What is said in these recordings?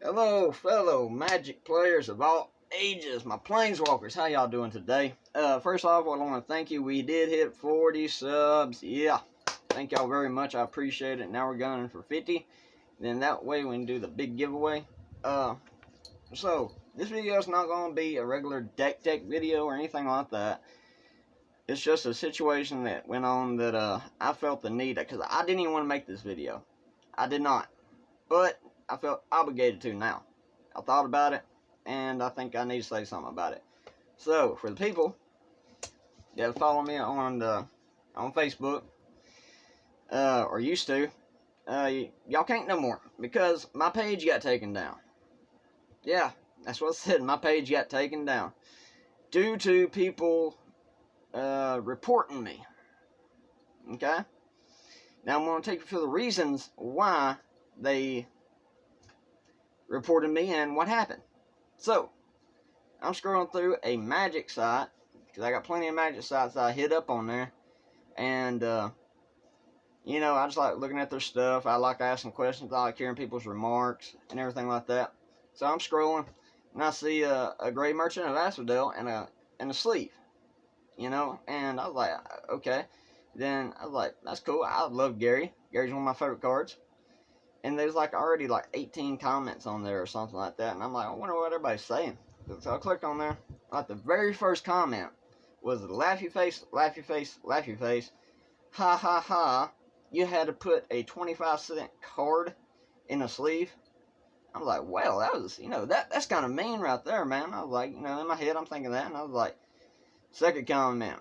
Hello, fellow Magic players of all ages, my Planeswalkers. How y'all doing today? First off, I want to thank you. We did hit 40 subs. Yeah, thank y'all very much. I appreciate it. Now we're going for 50. Then that way we can do the big giveaway. So this video is not going to be a regular deck tech video or anything like that. It's just a situation that went on that I felt the need, because I didn't even want to make this video. I did not, but I felt obligated to now. I thought about it, and I think I need to say something about it. So, for the people that follow me on Facebook, or used to, y'all can't no more, because my page got taken down. Yeah, that's what I said, my page got taken down. Due to people reporting me. Okay? Now I'm going to take you through the reasons why they reported me and what happened. So, I'm scrolling through a Magic site, because I got plenty of Magic sites that I hit up on there, and you know, I just like looking at their stuff. I like asking questions. I like hearing people's remarks and everything like that. So I'm scrolling, and I see a Gray Merchant of Asphodel and a sleeve, you know, and I was like, okay. Then I was like, that's cool. I love Gary. Gary's one of my favorite cards. And there's like already like 18 comments on there or something like that. And I'm like, I wonder what everybody's saying. So I clicked on there. Like the very first comment was laughy face, laughy face, laughy face. Ha ha ha. You had to put a 25-cent card in a sleeve. I was like, well, that was, you know, that's kind of mean right there, man. I was like, you know, in my head I'm thinking that. And I was like, second comment.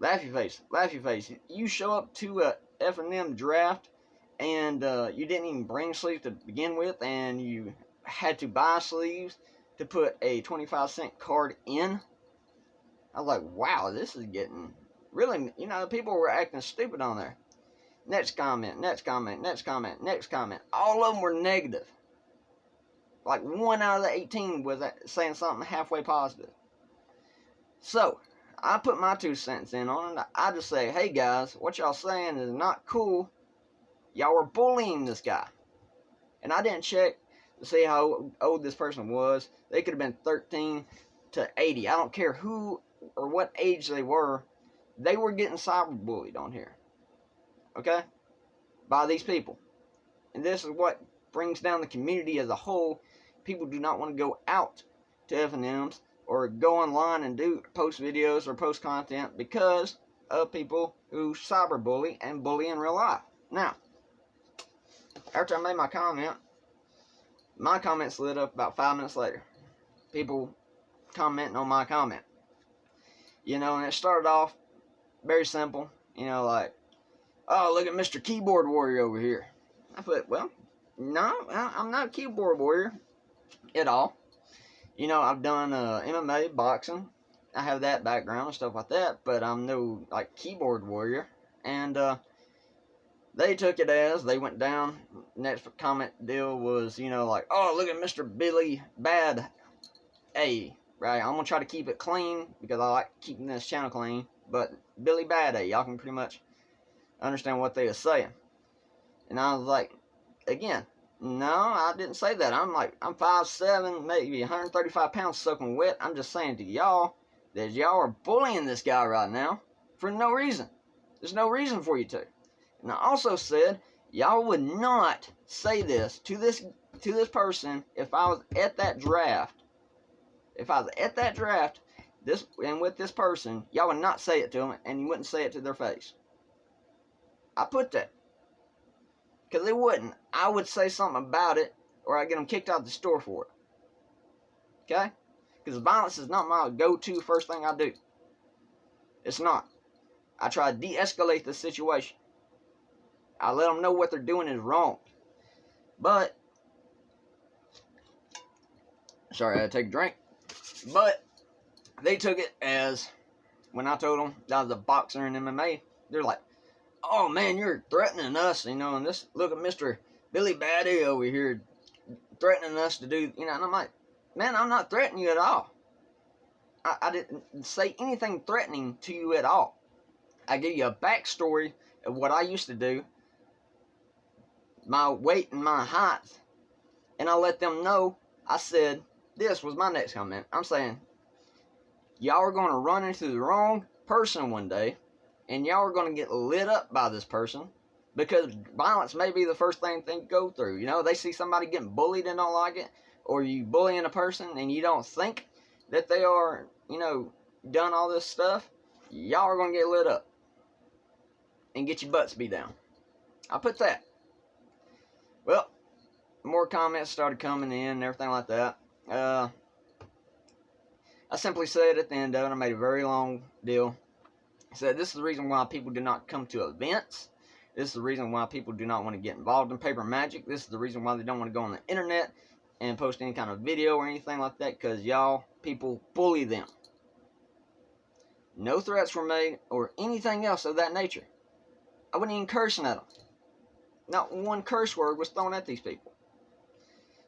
Laughy face, laughy face. You show up to a F&M draft, and you didn't even bring sleeves to begin with, and you had to buy sleeves to put a 25-cent card in. I was like, wow, this is getting really, you know, people were acting stupid on there. Next comment, next comment, next comment, next comment. All of them were negative. Like 1 out of the 18 was saying something halfway positive. So, I put my 2 cents in on it. I just say, hey guys, what y'all saying is not cool. Y'all were bullying this guy. And I didn't check to see how old this person was. They could have been 13 to 80. I don't care who or what age they were. They were getting cyberbullied on here. Okay? By these people. And this is what brings down the community as a whole. People do not want to go out to F&Ms or go online and post videos or post content because of people who cyberbully and bully in real life. Now, after I made my comment lit up about 5 minutes later. People commenting on my comment. You know, and it started off very simple. You know, like, oh, look at Mr. Keyboard Warrior over here. I put, well, no, I'm not a keyboard warrior at all. You know, I've done MMA, boxing. I have that background and stuff like that, but I'm no, like, keyboard warrior. And, they took it as, they went down. Next comment deal was, you know, like, oh, look at Mr. Billy Bad A, right? I'm going to try to keep it clean because I like keeping this channel clean. But Billy Bad A, y'all can pretty much understand what they were saying. And I was like, again, no, I didn't say that. I'm 5'7", maybe 135 pounds soaking wet. I'm just saying to y'all that y'all are bullying this guy right now for no reason. There's no reason for you to. And I also said y'all would not say this to this person if I was at that draft. If I was at that draft, with this person, y'all would not say it to them, and you wouldn't say it to their face. I put that. Because they wouldn't. I would say something about it, or I'd get them kicked out of the store for it. Okay? Because violence is not my go-to first thing I do. It's not. I try to de-escalate the situation. I let them know what they're doing is wrong. But, sorry, I had to take a drink. But, they took it as, when I told them that I was a boxer in MMA, they're like, oh man, you're threatening us, you know, and this, look at Mr. Billy Batty over here threatening us to do, you know, and I'm like, man, I'm not threatening you at all. I didn't say anything threatening to you at all. I give you a backstory of what I used to do, my weight and my height, And I let them know. I said, this was my next comment. I'm saying, y'all are going to run into the wrong person one day, and y'all are going to get lit up by this person, because violence may be the first thing they go through. You know, they see somebody getting bullied and don't like it, or you bullying a person and you don't think that they are, you know, done all this stuff, y'all are going to get lit up and get your butts beat down. I put that. Well, more comments started coming in and everything like that. I simply said at the end of it, I made a very long deal. I said, this is the reason why people do not come to events. This is the reason why people do not want to get involved in paper magic. This is the reason why they don't want to go on the internet and post any kind of video or anything like that, because y'all people bully them. No threats were made or anything else of that nature. I wasn't even cursing at them. Not one curse word was thrown at these people.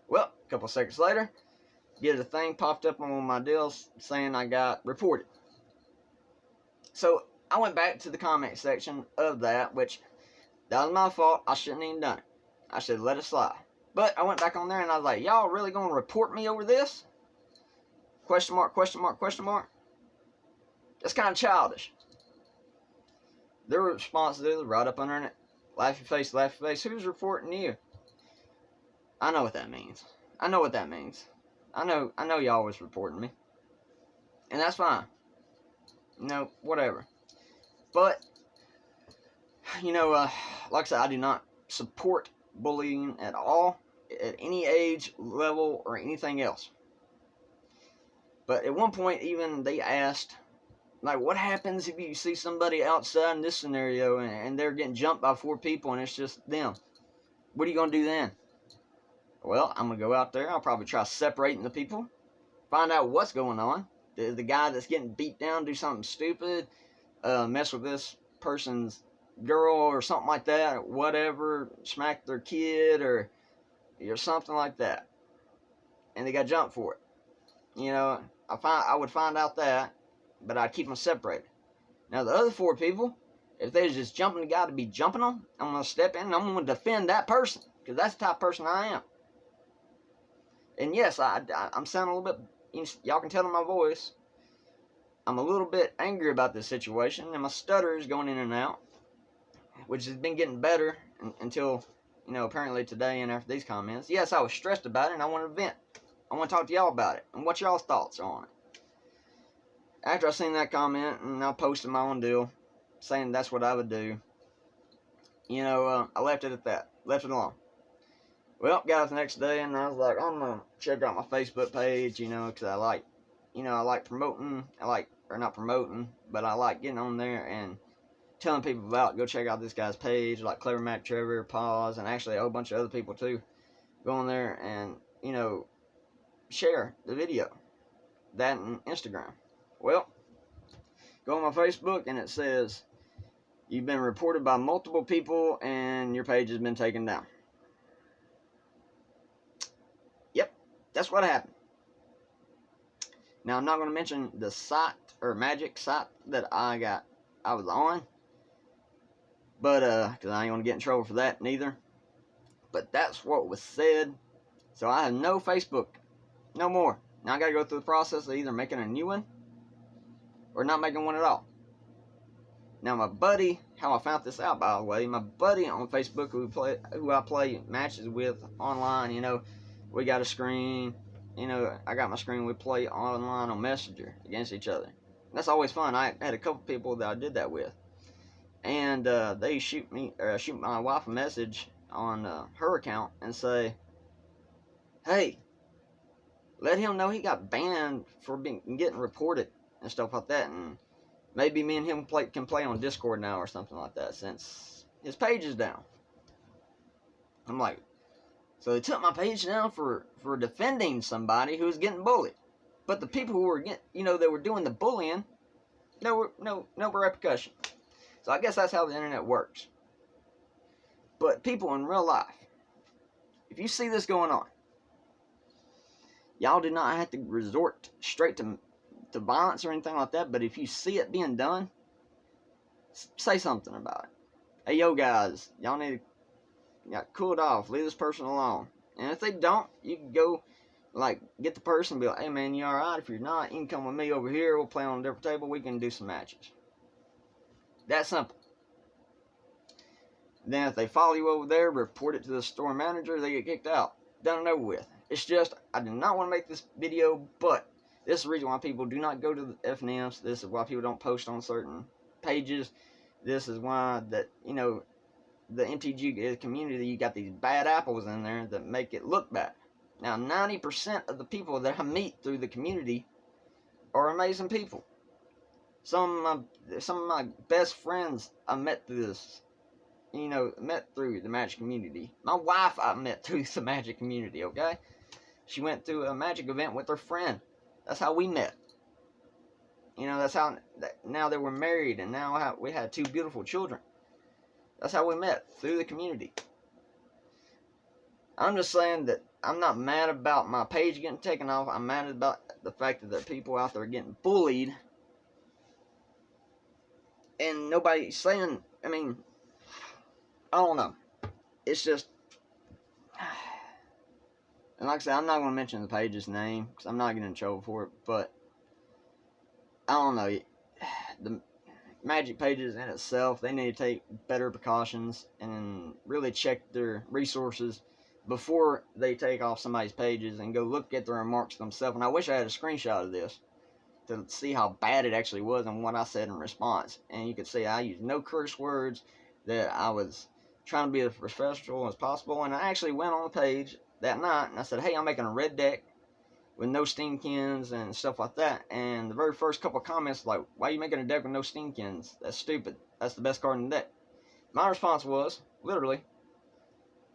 Well, a couple of seconds later, get a thing popped up on my deals saying I got reported. So I went back to the comment section of that, which that was my fault. I shouldn't even done it. I should have let it slide. But I went back on there and I was like, y'all really gonna report me over this? Question mark, question mark, question mark. That's kind of childish. Their response is right up under it. Laughy face, laughy face. Who's reporting you? I know what that means. I know what that means. I know y'all was reporting me. And that's fine. You know, whatever. But, you know, like I said, I do not support bullying at all, at any age, level, or anything else. But at one point, even they asked, like, what happens if you see somebody outside in this scenario and they're getting jumped by 4 people and it's just them? What are you going to do then? Well, I'm going to go out there. I'll probably try separating the people. Find out what's going on. Did the guy that's getting beat down do something stupid? Mess with this person's girl or something like that? Or whatever. Smack their kid or something like that. And they got jumped for it. You know, I would find out that. But I'd keep them separated. Now, the other 4 people, if they're just jumping the guy to be jumping on, I'm going to step in and I'm going to defend that person. Because that's the type of person I am. And yes, I'm sounding a little bit, y'all can tell in my voice, I'm a little bit angry about this situation. And my stutter is going in and out. Which has been getting better until, you know, apparently today and after these comments. Yes, I was stressed about it and I want to vent. I want to talk to y'all about it. And what y'all's thoughts are on it. After I seen that comment, and I posted my own deal, saying that's what I would do, you know, I left it at that. Left it alone. Well, got up the next day, and I was like, I'm going to check out my Facebook page, you know, because I like promoting. Or not promoting, but I like getting on there and telling people about, go check out this guy's page, like Clever Mac Trevor, Pause, and actually a whole bunch of other people too. Go on there and, you know, share the video. That and Instagram. Well, go on my Facebook and it says, you've been reported by multiple people and your page has been taken down. Yep, that's what happened. Now, I'm not going to mention the site or magic site that I was on. But, because I ain't going to get in trouble for that neither. But that's what was said. So I have no Facebook. No more. Now I got to go through the process of either making a new one or not making one at all. Now my buddy, how I found this out by the way, my buddy on Facebook who I play matches with online, you know, we got a screen, you know, I got my screen, we play online on Messenger against each other. That's always fun. I had a couple people that I did that with. And they shoot my wife a message on her account and say, hey, let him know he got banned for getting reported and stuff like that, and maybe me and him can play on Discord now or something like that since his page is down. I'm like, so they took my page down for defending somebody who was getting bullied, but the people who were they were doing the bullying, no repercussion. So I guess that's how the internet works. But people in real life, if you see this going on, y'all do not have to resort straight to violence or anything like that, but if you see it being done, say something about it. Hey, yo, guys, y'all need to cool it off. Leave this person alone. And if they don't, you can go, like, get the person and be like, hey man, you alright? If you're not, you can come with me over here. We'll play on a different table. We can do some matches. That simple. Then if they follow you over there, report it to the store manager, they get kicked out. Done and over with. It's just, I did not want to make this video, but this is the reason why people do not go to the FNMs. This is why people don't post on certain pages. This is why that, you know, the MTG community, you got these bad apples in there that make it look bad. Now, 90% of the people that I meet through the community are amazing people. Some of my best friends I met through this, you know, met through the Magic community. My wife I met through the Magic community, okay? She went to a Magic event with her friend. That's how we met. You know, that's how, now that we're married and now we had 2 beautiful children. That's how we met, through the community. I'm just saying that I'm not mad about my page getting taken off. I'm mad about the fact that there are people out there getting bullied. And nobody's saying, I mean, I don't know. It's just, and like I said, I'm not going to mention the page's name because I'm not getting in trouble for it. But I don't know. The Magic pages in itself, they need to take better precautions and really check their resources before they take off somebody's pages and go look at the remarks themselves. And I wish I had a screenshot of this to see how bad it actually was and what I said in response. And you could see I used no curse words, that I was trying to be as professional as possible. And I actually went on the page that night and I said, hey, I'm making a red deck with no Steamkins and stuff like that. And the very first couple of comments like, why are you making a deck with no Steamkins? That's stupid. That's the best card in the deck. My response was, literally,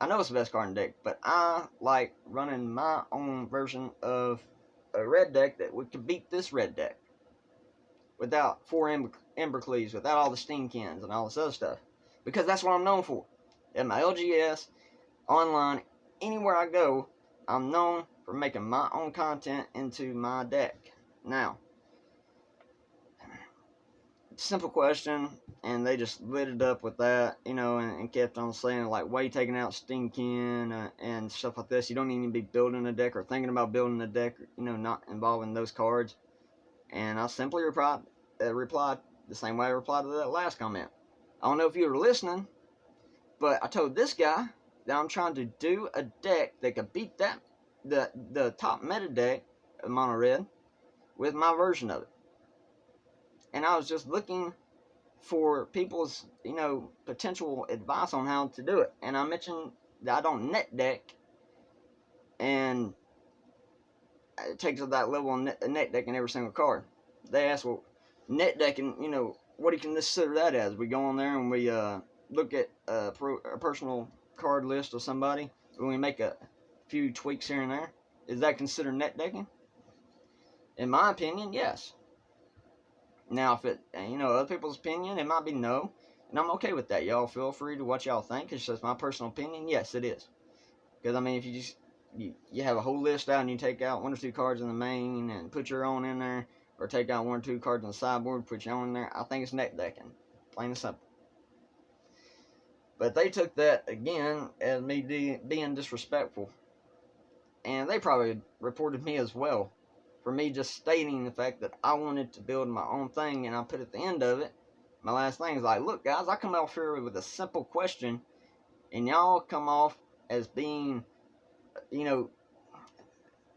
I know it's the best card in the deck, but I like running my own version of a red deck that could beat this red deck without 4 Embercleaves, without all the Steamkins and all this other stuff. Because that's what I'm known for. At my LGS, online, anywhere I go, I'm known for making my own content into my deck. Now, simple question, and they just lit it up with that, you know, and kept on saying, like, why are you taking out Steamkin and stuff like this? You don't even be building a deck or thinking about building a deck, you know, not involving those cards. And I simply replied the same way I replied to that last comment. I don't know if you were listening, but I told this guy that I'm trying to do a deck that could beat that the top meta deck of Mono Red with my version of it. And I was just looking for people's, you know, potential advice on how to do it. And I mentioned that I don't net deck, and it takes up that level of net decking every single card. They asked, well, net decking, you know, what do you consider that as? We go on there and we look at a personal card list of somebody, and we make a few tweaks here and there. Is that considered net decking? In my opinion, yes. Now, if it, you know, other people's opinion, it might be no, and I'm okay with that. Y'all feel free to what y'all think. It's just my personal opinion. Yes, it is. Because, I mean, if you just, you have a whole list out and you take out 1 or 2 cards in the main and put your own in there, or take out 1 or 2 cards on the sideboard, put your own in there, I think it's net decking. Plain and simple. But they took that, again, as me being disrespectful. And they probably reported me as well for me just stating the fact that I wanted to build my own thing. And I put at the end of it, my last thing is like, look, guys, I come off here with a simple question, and y'all come off as being, you know,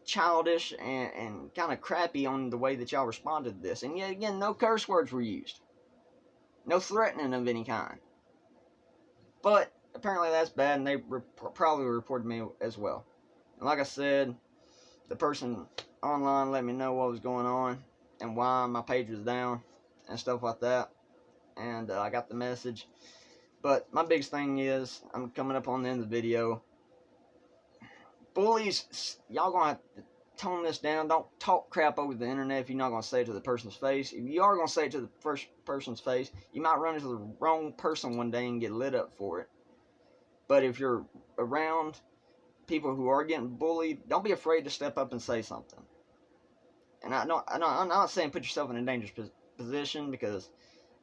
childish and kind of crappy on the way that y'all responded to this. And yet again, no curse words were used. No threatening of any kind. But apparently that's bad, and they probably reported me as well. And like I said, the person online let me know what was going on and why my page was down and stuff like that. And I got the message. But my biggest thing is, I'm coming up on the end of the video. Bullies, y'all gonna have to tone this down. Don't talk crap over the internet if you're not gonna say it to the person's face. If you are gonna say it to the first person's face, you might run into the wrong person one day and get lit up for it. But if you're around people who are getting bullied, don't be afraid to step up and say something. And I'm not saying put yourself in a dangerous position, because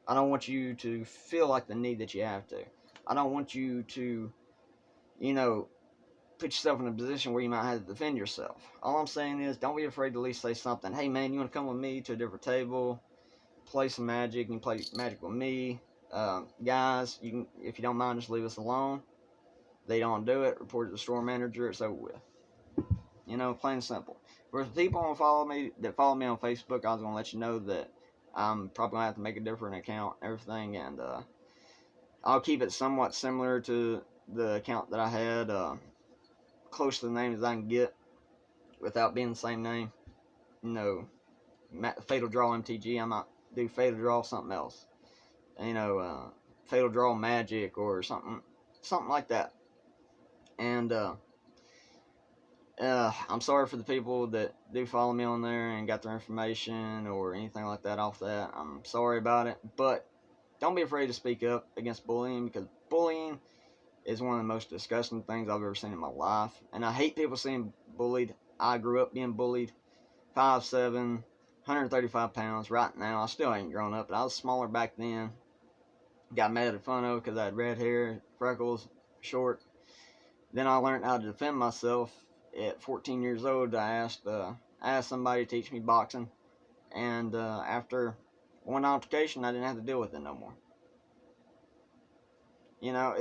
I don't want you to feel like the need that you have to. I don't want you to, you know, put yourself in a position where you might have to defend yourself. All I'm saying is, don't be afraid to at least say something. Hey man, you want to come with me to a different table, play some Magic? You can play Magic with me. Guys, you can, if you don't mind, just leave us alone. They don't do it, report it to the store manager, it's over with. You know, plain and simple. For the people that follow me on Facebook, I was going to let you know that I'm probably going to have to make a different account and everything, and I'll keep it somewhat similar to the account that I had, close to the name as I can get, without being the same name. You know, Fatal Draw MTG, I might do Fatal Draw something else. You know, Fatal Draw Magic or something like that. And I'm sorry for the people that do follow me on there and got their information or anything like that off that. I'm sorry about it, but don't be afraid to speak up against bullying, because bullying is one of the most disgusting things I've ever seen in my life. And I hate people being bullied. I grew up being bullied. 5'7", 135 pounds. Right now, I still ain't grown up, but I was smaller back then. Got made fun of because I had red hair, freckles, short. Then I learned how to defend myself. At 14 years old, I asked somebody to teach me boxing, and after one altercation, I didn't have to deal with it no more. You know,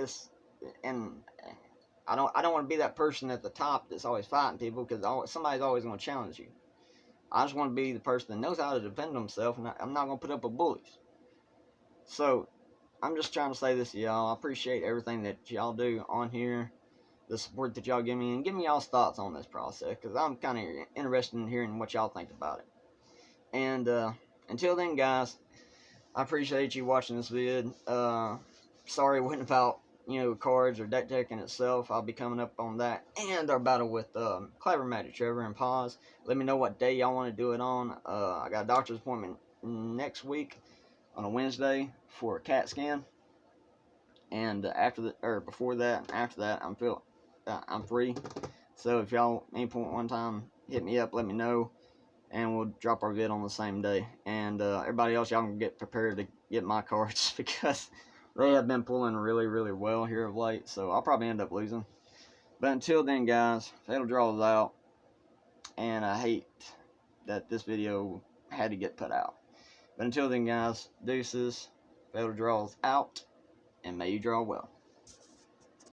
and I don't want to be that person at the top that's always fighting people, because somebody's always going to challenge you. I just want to be the person that knows how to defend himself, and I'm not going to put up with bullies. So I'm just trying to say this to y'all. I appreciate everything that y'all do on here, the support that y'all give me, and give me y'all's thoughts on this process, because I'm kind of interested in hearing what y'all think about it. And until then, guys, I appreciate you watching this vid. Sorry it wasn't about, you know, cards or deck in itself. I'll be coming up on that and our battle with Clever Magic Trevor and Paz. Let me know what day y'all want to do it on. I got a doctor's appointment next week on a Wednesday for a CAT scan, and before that and after that, I'm free. So if y'all any point one time hit me up, let me know, and we'll drop our vid on the same day. And everybody else, y'all can get prepared to get my cards, because they have been pulling really, really well here of late, so I'll probably end up losing. But until then, guys, Fatal Draw is out, and I hate that this video had to get put out. But until then, guys, deuces, Fatal Draw is out, and may you draw well.